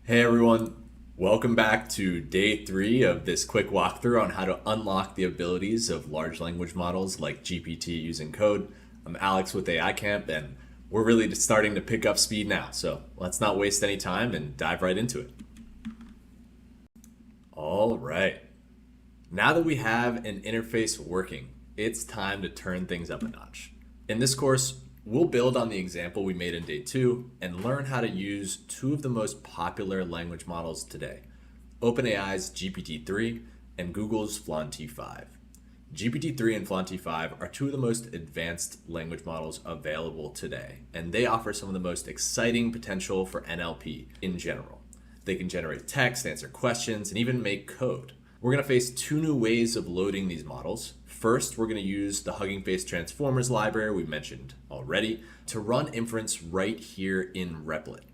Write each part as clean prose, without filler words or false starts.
Hey everyone, welcome back to day 3 of this quick walkthrough on how to unlock the abilities of large language models like GPT using code. I'm Alex with AI Camp, and we're really just starting to pick up speed now, so let's not waste any time and dive right into it. All right, now that we have an interface working, it's time to turn things up a notch. In this course, we'll build on the example we made in day 2 and learn how to use two of the most popular language models today, OpenAI's GPT-3 and Google's Flan T5. GPT-3 and Flan T5 are two of the most advanced language models available today, and they offer some of the most exciting potential for NLP in general. They can generate text, answer questions, and even make code. We're going to face two new ways of loading these models. First, we're going to use the Hugging Face Transformers library we mentioned already to run inference right here in Replit,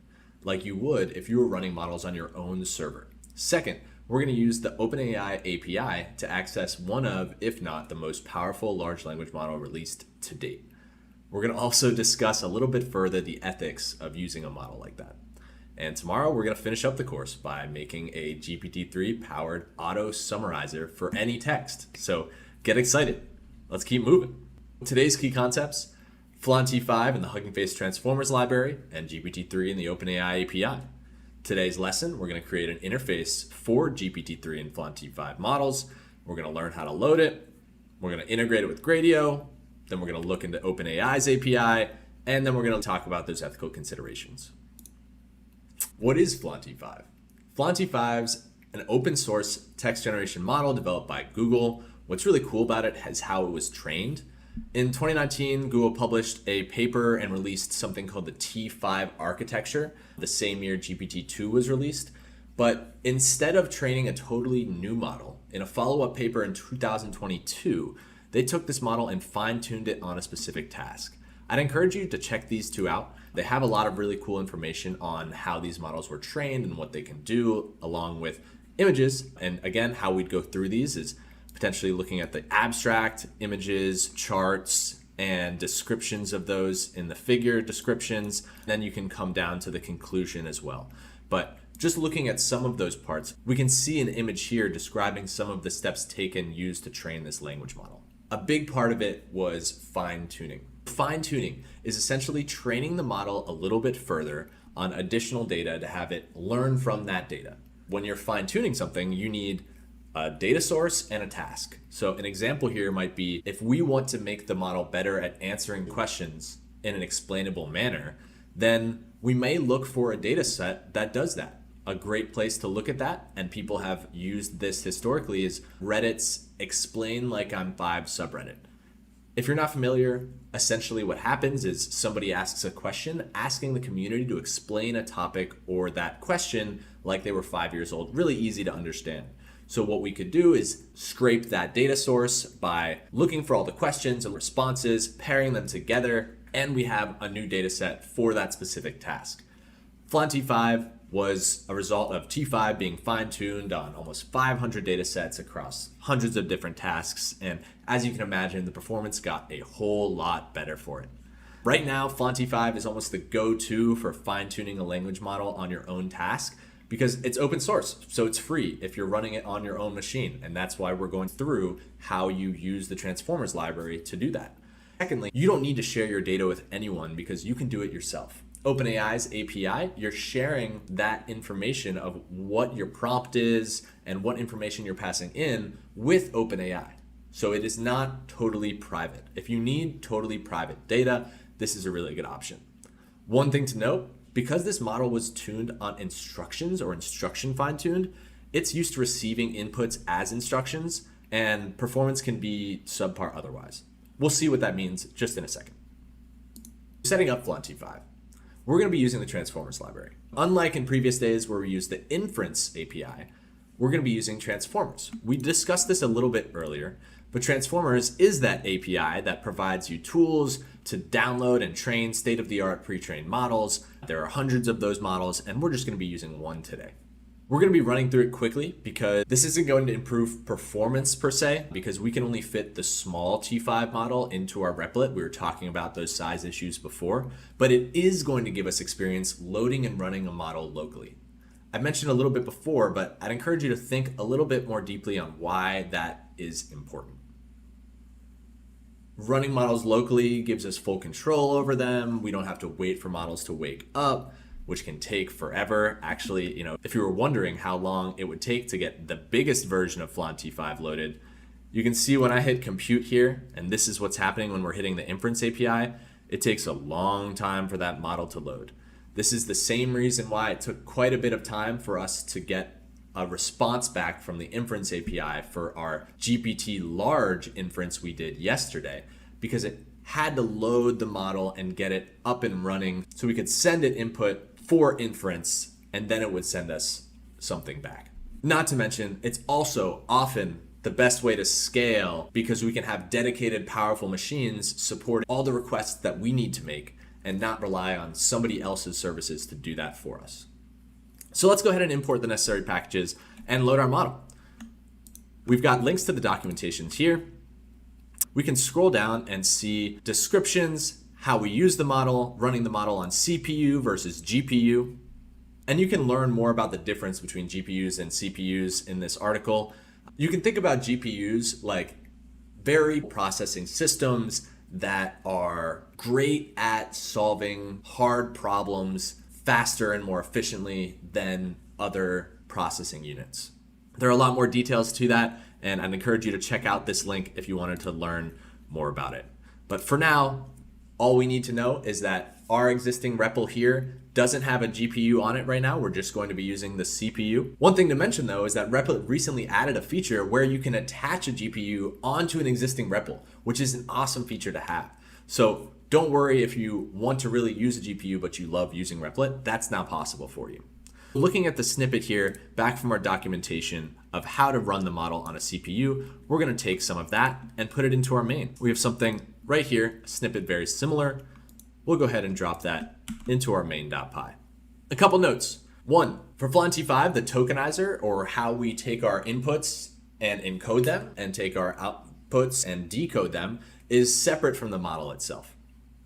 like you would if you were running models on your own server. Second, we're going to use the OpenAI API to access one of, if not the most powerful large language model released to date. We're going to also discuss a little bit further the ethics of using a model like that. And tomorrow we're going to finish up the course by making a GPT-3 powered auto summarizer for any text. So get excited. Let's keep moving. Today's key concepts: Flan T5 in the Hugging Face Transformers library and GPT-3 in the OpenAI API. Today's lesson, we're going to create an interface for GPT-3 and Flan T5 models. We're going to learn how to load it. We're going to integrate it with Gradio. Then we're going to look into OpenAI's API. And then we're going to talk about those ethical considerations. What is Flan T5? Flan T5's an open source text generation model developed by Google. What's really cool about it is how it was trained. In 2019, Google published a paper and released something called the T5 architecture, the same year GPT-2 was released. But instead of training a totally new model, in a follow-up paper in 2022, they took this model and fine-tuned it on a specific task. I'd encourage you to check these two out. They have a lot of really cool information on how these models were trained and what they can do, along with images. And again, how we'd go through these is potentially looking at the abstract images, charts, and descriptions of those in the figure descriptions. Then you can come down to the conclusion as well. But just looking at some of those parts, we can see an image here describing some of the steps taken used to train this language model. A big part of it was fine-tuning. Fine-tuning is essentially training the model a little bit further on additional data to have it learn from that data. When you're fine-tuning something, you need a data source and a task. So an example here might be if we want to make the model better at answering questions in an explainable manner, then we may look for a data set that does that. A great place to look at that, and people have used this historically, is Reddit's Explain Like I'm 5 subreddit. If you're not familiar, essentially what happens is somebody asks a question, asking the community to explain a topic or that question like they were 5 years old. Really easy to understand. So what we could do is scrape that data source by looking for all the questions and responses, pairing them together, and we have a new data set for that specific task. Flan T5 was a result of T5 being fine-tuned on almost 500 data sets across hundreds of different tasks, and as you can imagine, the performance got a whole lot better for it. Right now, Flan T5 is almost the go-to for fine-tuning a language model on your own task because it's open source, so it's free if you're running it on your own machine, and that's why we're going through how you use the Transformers library to do that. Secondly, you don't need to share your data with anyone because you can do it yourself. OpenAI's API, you're sharing that information of what your prompt is and what information you're passing in with OpenAI. So it is not totally private. If you need totally private data, this is a really good option. One thing to note, because this model was tuned on instructions or instruction fine-tuned, it's used to receiving inputs as instructions, and performance can be subpar otherwise. We'll see what that means just in a second. Setting up Flan T5. We're going to be using the Transformers library. Unlike in previous days where we used the inference API, we're going to be using Transformers. We discussed this a little bit earlier, but Transformers is that API that provides you tools to download and train state-of-the-art pre-trained models. There are hundreds of those models, and we're just going to be using one today. We're going to be running through it quickly because this isn't going to improve performance per se, because we can only fit the small T5 model into our Replit. We were talking about those size issues before, but it is going to give us experience loading and running a model locally. I mentioned a little bit before, but I'd encourage you to think a little bit more deeply on why that is important. Running models locally gives us full control over them. We don't have to wait for models to wake up, which can take forever. Actually, if you were wondering how long it would take to get the biggest version of Flan T5 loaded, you can see when I hit compute here, and this is what's happening when we're hitting the inference API, it takes a long time for that model to load. This is the same reason why it took quite a bit of time for us to get a response back from the inference API for our GPT large inference we did yesterday, because it had to load the model and get it up and running so we could send it input for inference, and then it would send us something back. Not to mention, it's also often the best way to scale because we can have dedicated, powerful machines support all the requests that we need to make and not rely on somebody else's services to do that for us. So let's go ahead and import the necessary packages and load our model. We've got links to the documentations here. We can scroll down and see descriptions, how we use the model, running the model on CPU versus GPU. And you can learn more about the difference between GPUs and CPUs in this article. You can think about GPUs like very processing systems that are great at solving hard problems faster and more efficiently than other processing units. There are a lot more details to that, and I'd encourage you to check out this link if you wanted to learn more about it. But for now, all we need to know is that our existing REPL here doesn't have a GPU on it right now. We're just going to be using the CPU. One thing to mention though is that Replit recently added a feature where you can attach a GPU onto an existing REPL, which is an awesome feature to have. So don't worry if you want to really use a GPU but you love using Replit, that's now possible for you. Looking at the snippet here back from our documentation of how to run the model on a CPU, we're going to take some of that and put it into our main. We have something right here, a snippet very similar. We'll go ahead and drop that into our main.py. A couple notes. One, for Flan T5, the tokenizer, or how we take our inputs and encode them and take our outputs and decode them, is separate from the model itself.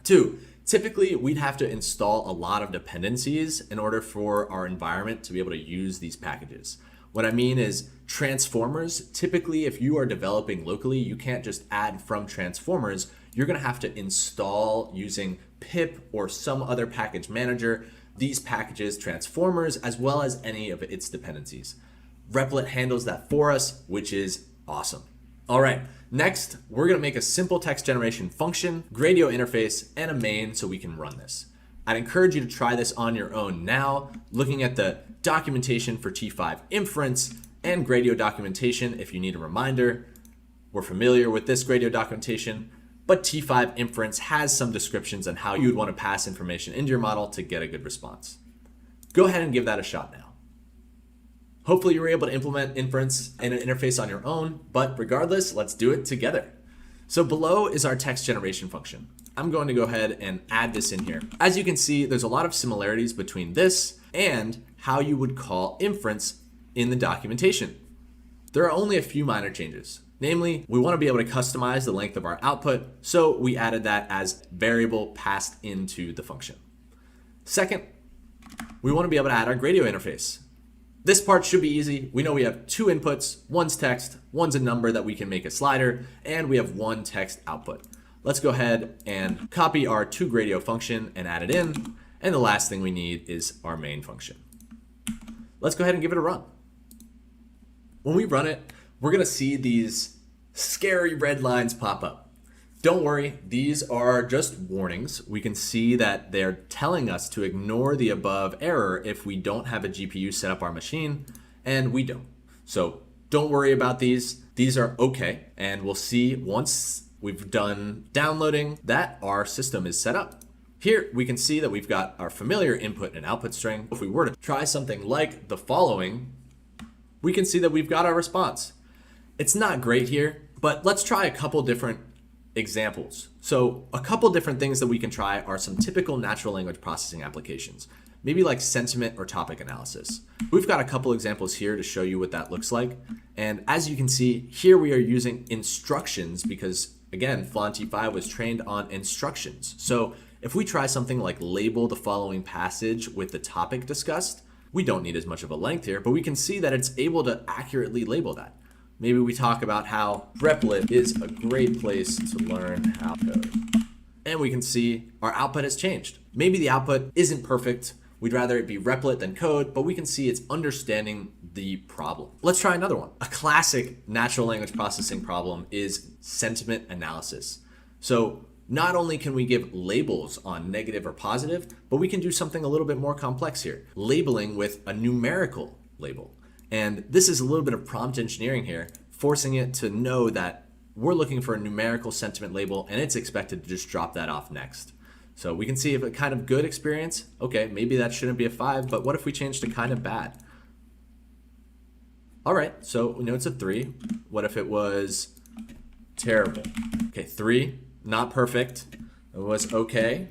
Two, typically we'd have to install a lot of dependencies in order for our environment to be able to use these packages. What I mean is transformers, typically if you are developing locally, you can't just add from transformers. You're going to have to install using pip or some other package manager these packages, transformers, as well as any of its dependencies. Replit handles that for us, which is awesome. All right, next, we're going to make a simple text generation function, Gradio interface, and a main so we can run this. I'd encourage you to try this on your own now, looking at the documentation for T5 inference and Gradio documentation if you need a reminder. We're familiar with this Gradio documentation, but T5 inference has some descriptions on how you would want to pass information into your model to get a good response. Go ahead and give that a shot now. Hopefully you were able to implement inference in an interface on your own, but regardless, let's do it together. So below is our text generation function. I'm going to go ahead and add this in here. As you can see, there's a lot of similarities between this and how you would call inference in the documentation. There are only a few minor changes. Namely, we want to be able to customize the length of our output, so we added that as variable passed into the function. Second, we want to be able to add our Gradio interface. This part should be easy. We know we have two inputs, one's text, one's a number that we can make a slider, and we have one text output. Let's go ahead and copy our toGradio function and add it in, and the last thing we need is our main function. Let's go ahead and give it a run. When we run it, we're going to see these scary red lines pop up. Don't worry, these are just warnings. We can see that they're telling us to ignore the above error if we don't have a GPU set up our machine, and we don't. So don't worry about these. These are okay, and we'll see once we've done downloading that our system is set up. Here we can see that we've got our familiar input and output string. If we were to try something like the following, we can see that we've got our response. It's not great here, but let's try a couple different examples. So a couple different things that we can try are some typical natural language processing applications, maybe like sentiment or topic analysis. We've got a couple examples here to show you what that looks like. And as you can see, here we are using instructions because, again, Flan T5 was trained on instructions. So if we try something like label the following passage with the topic discussed, We don't need as much of a length here, but we can see that it's able to accurately label that. Maybe we talk about how Replit is a great place to learn how to code. And we can see our output has changed. Maybe the output isn't perfect. We'd rather it be Replit than code, but we can see it's understanding the problem. Let's try another one. A classic natural language processing problem is sentiment analysis. So not only can we give labels on negative or positive, but we can do something a little bit more complex here, labeling with a numerical label. And this is a little bit of prompt engineering here, forcing it to know that we're looking for a numerical sentiment label and it's expected to just drop that off next. So we can see if a kind of good experience, okay, maybe that shouldn't be a 5, but what if we change to kind of bad? All right, so we know it's a 3. What if it was terrible? Okay, 3, not perfect. It was okay.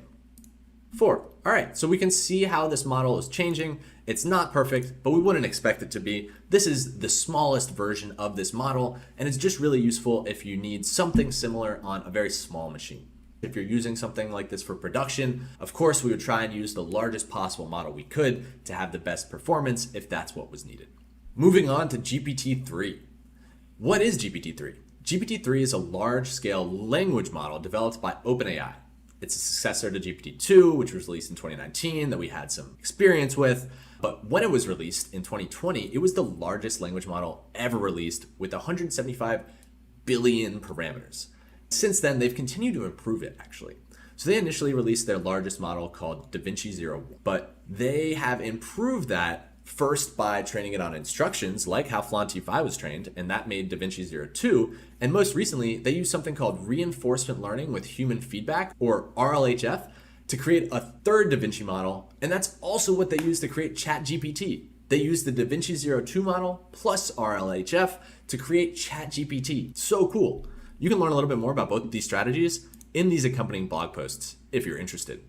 4. All right, so we can see how this model is changing. It's not perfect, but we wouldn't expect it to be. This is the smallest version of this model, and it's just really useful if you need something similar on a very small machine. If you're using something like this for production, of course, we would try and use the largest possible model we could to have the best performance if that's what was needed. Moving on to GPT-3. What is GPT-3? GPT-3 is a large-scale language model developed by OpenAI. It's a successor to GPT-2, which was released in 2019 that we had some experience with. But when it was released in 2020, it was the largest language model ever released with 175 billion parameters. Since then, they've continued to improve it, actually. So they initially released their largest model called DaVinci 01, but they have improved that first by training it on instructions, like how Flan T5 was trained, and that made DaVinci 02. And most recently, they used something called reinforcement learning with human feedback, or RLHF, to create a third DaVinci model, and that's also what they used to create ChatGPT. They used the DaVinci 02 model plus RLHF to create ChatGPT. So cool. You can learn a little bit more about both of these strategies in these accompanying blog posts if you're interested.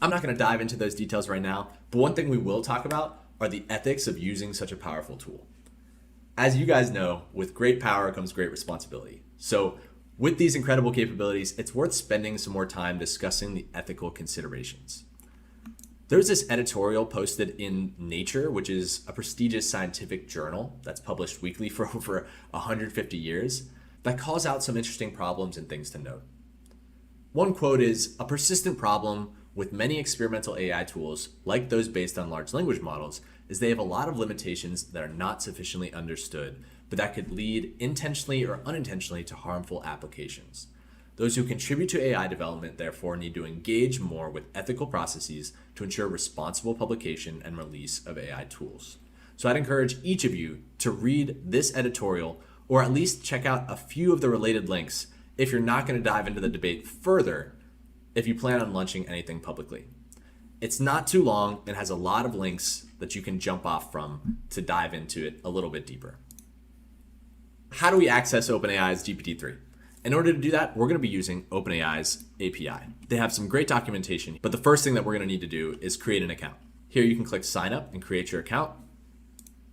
I'm not going to dive into those details right now, but one thing we will talk about are the ethics of using such a powerful tool. As you guys know, with great power comes great responsibility. So with these incredible capabilities, it's worth spending some more time discussing the ethical considerations. There's this editorial posted in Nature, which is a prestigious scientific journal that's published weekly for over 150 years, that calls out some interesting problems and things to note. One quote is, "A persistent problem with many experimental AI tools, like those based on large language models, is they have a lot of limitations that are not sufficiently understood, but that could lead intentionally or unintentionally to harmful applications. Those who contribute to AI development therefore need to engage more with ethical processes to ensure responsible publication and release of AI tools." So I'd encourage each of you to read this editorial or at least check out a few of the related links if you're not going to dive into the debate further if you plan on launching anything publicly. It's not too long and has a lot of links that you can jump off from to dive into it a little bit deeper. How do we access OpenAI's GPT-3? In order to do that, we're going to be using OpenAI's API. They have some great documentation, but the first thing that we're going to need to do is create an account. Here you can click sign up and create your account.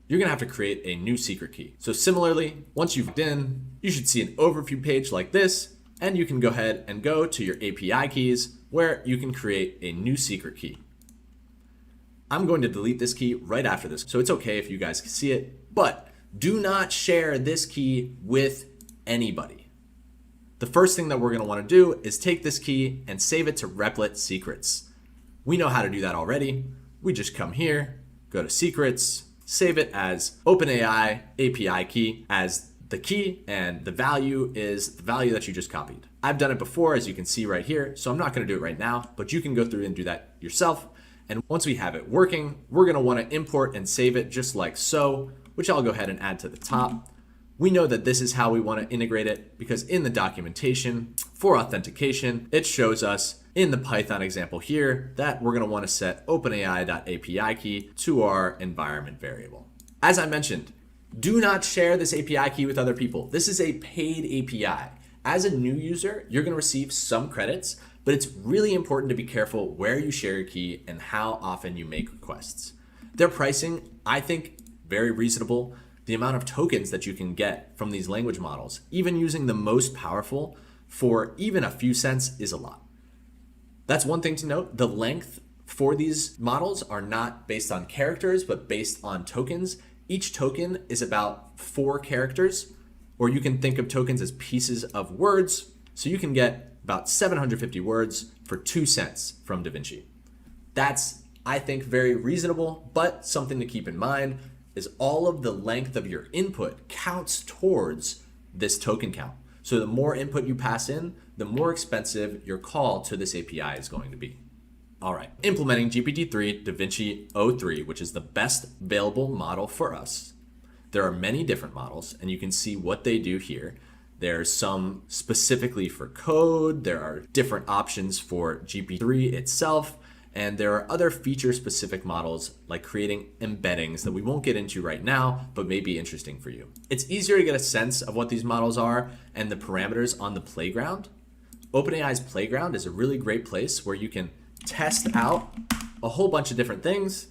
You're going to have to create a new secret key. So similarly, once you've logged in, you should see an overview page like this, and you can go ahead and go to your API keys where you can create a new secret key. I'm going to delete this key right after this, so it's okay if you guys can see it, but do not share this key with anybody. The first thing that we're going to want to do is take this key and save it to Replit Secrets. We know how to do that already. We just come here, go to Secrets, save it as OpenAI API key as the key, and the value is the value that you just copied. I've done it before, as you can see right here, so I'm not going to do it right now, but you can go through and do that yourself. And once we have it working, we're going to want to import and save it just like so, which I'll go ahead and add to the top. We know that this is how we want to integrate it because in the documentation for authentication, it shows us in the Python example here that we're going to want to set OpenAI.API key to our environment variable. As I mentioned, do not share this API key with other people. This is a paid API. As a new user, you're going to receive some credits, but it's really important to be careful where you share your key and how often you make requests. Their pricing, I think, very reasonable. The amount of tokens that you can get from these language models, even using the most powerful for even a few cents, is a lot. That's one thing to note. The length for these models are not based on characters, but based on tokens. Each token is about 4 characters, or you can think of tokens as pieces of words. So you can get about 750 words for 2 cents from DaVinci. That's, I think, very reasonable, but something to keep in mind is all of the length of your input counts towards this token count. So the more input you pass in, the more expensive your call to this API is going to be. All right, implementing GPT-3 DaVinci O3, which is the best available model for us. There are many different models, and you can see what they do here. There's some specifically for code. There are different options for GPT-3 itself, and there are other feature-specific models like creating embeddings that we won't get into right now, but may be interesting for you. It's easier to get a sense of what these models are and the parameters on the playground. OpenAI's playground is a really great place where you can test out a whole bunch of different things,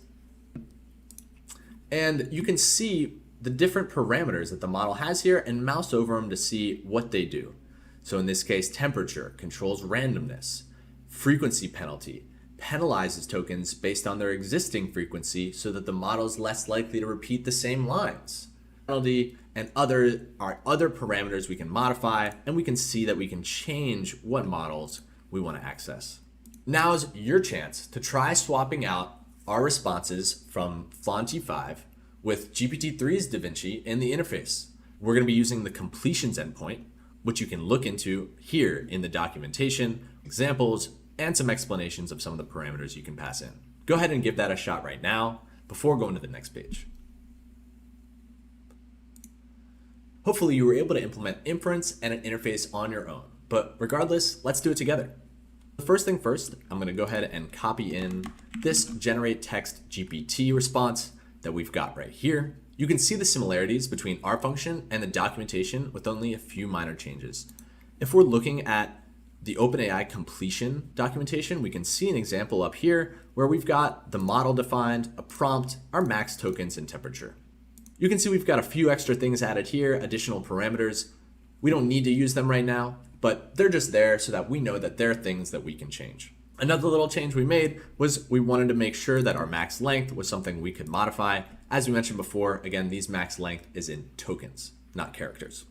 and you can see the different parameters that the model has here and mouse over them to see what they do. So in this case, temperature controls randomness, frequency penalty penalizes tokens based on their existing frequency so that the model is less likely to repeat the same lines. Penalty and other parameters we can modify, and we can see that we can change what models we want to access. Now is your chance to try swapping out our responses from Flan T5 with GPT-3's DaVinci in the interface. We're going to be using the completions endpoint, which you can look into here in the documentation, examples, and some explanations of some of the parameters you can pass in. Go ahead and give that a shot right now before going to the next page. Hopefully you were able to implement inference and an interface on your own, but regardless, let's do it together. The first thing first, I'm going to go ahead and copy in this generate text GPT response that we've got right here. You can see the similarities between our function and the documentation with only a few minor changes. If we're looking at the OpenAI completion documentation, we can see an example up here where we've got the model defined, a prompt, our max tokens, and temperature. You can see we've got a few extra things added here, additional parameters. We don't need to use them right now, but they're just there so that we know that they're things that we can change. Another little change we made was we wanted to make sure that our max length was something we could modify. As we mentioned before, again, these max length is in tokens, not characters.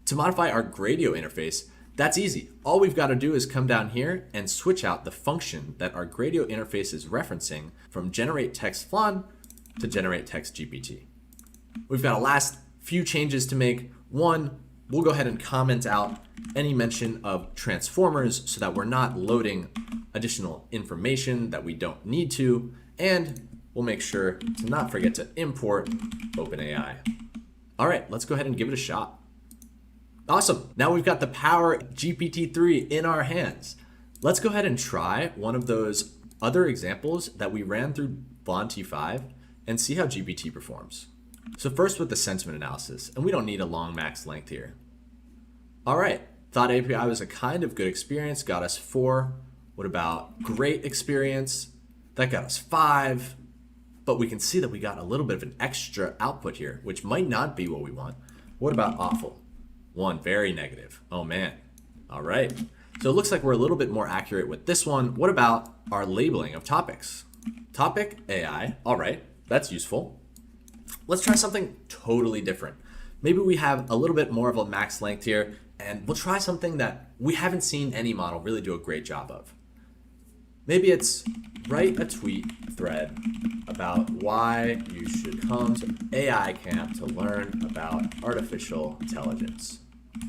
To modify our Gradio interface, that's easy. All we've got to do is come down here and switch out the function that our Gradio interface is referencing from generate text Flan to generate text GPT. We've got a last few changes to make. One, we'll go ahead and comment out any mention of transformers so that we're not loading additional information that we don't need to, and we'll make sure to not forget to import OpenAI. All right, let's go ahead and give it a shot. Awesome, now we've got the power GPT-3 in our hands. Let's go ahead and try one of those other examples that we ran through Flan T5 and see how GPT performs. So first with the sentiment analysis, and we don't need a long max length here. All right, thought API was a kind of good experience, got us 4. What about great experience? That got us 5, but we can see that we got a little bit of an extra output here, which might not be what we want. What about awful? 1, very negative. Oh man. All right. So it looks like we're a little bit more accurate with this one. What about our labeling of topics? Topic AI. All right, that's useful. Let's try something totally different. Maybe we have a little bit more of a max length here, and we'll try something that we haven't seen any model really do a great job of. Maybe it's write a tweet thread about why you should come to AI camp to learn about artificial intelligence.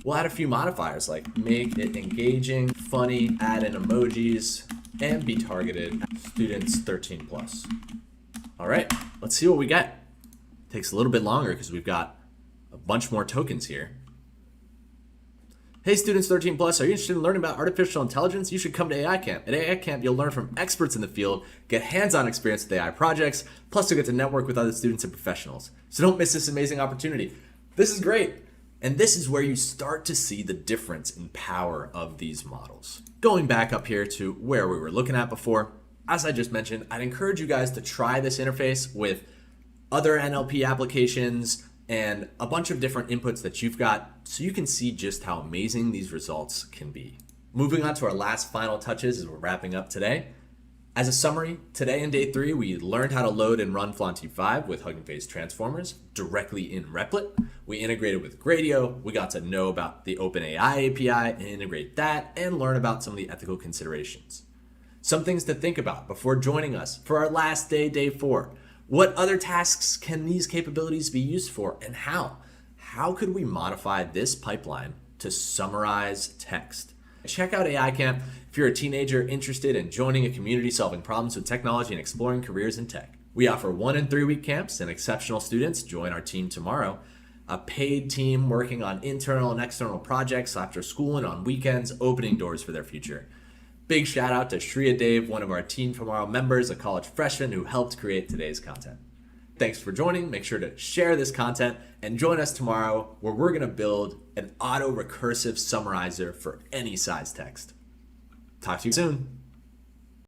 We'll add a few modifiers like make it engaging, funny, add in emojis, and be targeted at students 13 plus. All right, let's see what we get. Takes a little bit longer because we've got a bunch more tokens here. Hey students 13 plus, are you interested in learning about artificial intelligence? You should come to AI Camp. At AI Camp, you'll learn from experts in the field, get hands-on experience with AI projects, plus you'll get to network with other students and professionals. So don't miss this amazing opportunity. This is great. And this is where you start to see the difference in power of these models. Going back up here to where we were looking at before, as I just mentioned, I'd encourage you guys to try this interface with other NLP applications and a bunch of different inputs that you've got so you can see just how amazing these results can be. Moving on to our last final touches as we're wrapping up today. As a summary, today in day 3, we learned how to load and run Flan T5 with Hugging Face transformers directly in Replit. We integrated with Gradio. We got to know about the OpenAI API and integrate that and learn about some of the ethical considerations. Some things to think about before joining us for our last day, day 4. What other tasks can these capabilities be used for, and how? How could we modify this pipeline to summarize text? Check out AI Camp if you're a teenager interested in joining a community solving problems with technology and exploring careers in tech. We offer 1 and 3 week camps, and exceptional students join our team tomorrow. A paid team working on internal and external projects after school and on weekends, opening doors for their future. Big shout out to Shreya Dave, one of our Team Tomorrow members, a college freshman who helped create today's content. Thanks for joining. Make sure to share this content and join us tomorrow where we're going to build an auto-recursive summarizer for any size text. Talk to you soon.